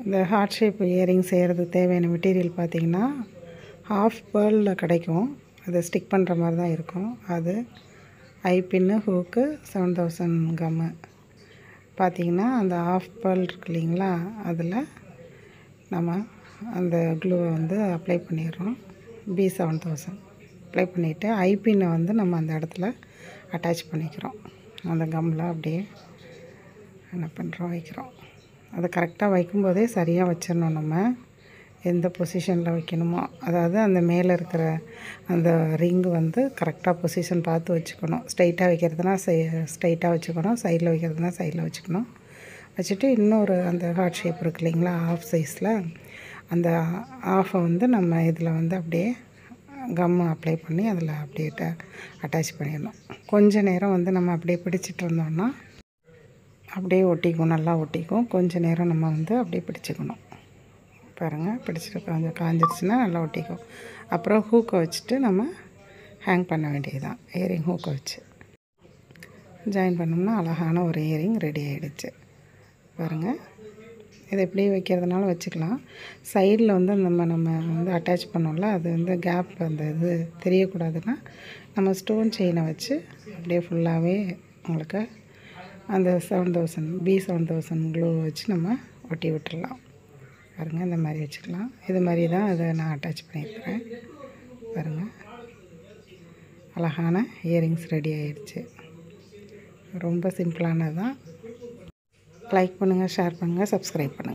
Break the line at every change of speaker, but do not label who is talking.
இந்த heart shape earring செய்கிறதுக்கு தேவையான மெட்டீரியல் பார்த்திங்கன்னா ஹாஃப் பேர்லில் கிடைக்கும். அதை ஸ்டிக் பண்ணுற மாதிரி தான் இருக்கும். அது ஐபின்னு, ஹூக்கு, 7000 கம்மு. பார்த்திங்கன்னா அந்த ஹாஃப் பேர்ல் இருக்கு இல்லைங்களா, அதில் நம்ம அந்த க்ளூவை வந்து அப்ளை பண்ணிடுறோம். B7000 அப்ளை பண்ணிவிட்டு ஐபின்னை வந்து நம்ம அந்த இடத்துல அட்டாச் பண்ணிக்கிறோம். அந்த கம்மில் அப்படியே என்ன பண்ணுறோம், வைக்கிறோம். அதை கரெக்டாக வைக்கும்போதே சரியாக வச்சிடணும். நம்ம எந்த பொசிஷனில் வைக்கணுமோ, அதாவது அந்த மேலே இருக்கிற அந்த ரிங்கு வந்து கரெக்டாக பொசிஷன் பார்த்து வச்சுக்கணும். ஸ்ட்ரைட்டாக வைக்கிறதுனா ஸ்ட்ரைட்டாக வச்சுக்கணும், சைடில் வைக்கிறதுனா சைடில் வச்சுக்கணும். வச்சுட்டு இன்னொரு அந்த ஹார்ட் ஷேப் இருக்கு இல்லைங்களா, ஆஃப் சைஸில் அந்த ஆஃபை வந்து நம்ம இதில் வந்து அப்படியே கம்மு அப்ளை பண்ணி அதில் அப்படியே அட்டாச் பண்ணிடணும். கொஞ்சம் நேரம் வந்து நம்ம அப்படியே பிடிச்சிட்டு இருந்தோம்னா அப்படியே ஒட்டிக்கும், நல்லா ஒட்டிக்கும். கொஞ்சம் நேரம் நம்ம வந்து அப்படியே பிடிச்சிக்கணும். பாருங்கள், பிடிச்சிட்டு கொஞ்சம் காஞ்சிடுச்சுன்னா நல்லா ஒட்டிக்கும். அப்புறம் ஹூக்கை வச்சுட்டு நம்ம ஹேங் பண்ண வேண்டியதுதான். இயரிங் ஹூக்கை வச்சு ஜாயின் பண்ணோம்னா அழகான ஒரு இயரிங் ரெடி ஆகிடுச்சு. பாருங்கள், இதை எப்படி வைக்கிறதுனால வச்சுக்கலாம். சைடில் வந்து நம்ம வந்து அட்டாச் பண்ணோம்ல, அது வந்து கேப் அந்த இது தெரியக்கூடாதுன்னா நம்ம ஸ்டோன் செயினை வச்சு அப்படியே ஃபுல்லாகவே உங்களுக்கு அந்த B7000 க்ளூ வச்சு நம்ம ஒட்டி விட்டுடலாம். பாருங்கள், இந்த மாதிரி வச்சுக்கலாம். இது மாதிரி தான் அதை நான் அட்டாச் பண்ணியிருக்கிறேன். பாருங்கள், அழகான இயரிங்ஸ் ரெடி ஆகிடுச்சு. ரொம்ப சிம்பிளானது தான். லைக் பண்ணுங்கள், ஷேர் பண்ணுங்கள், சப்ஸ்கிரைப் பண்ணுங்கள்.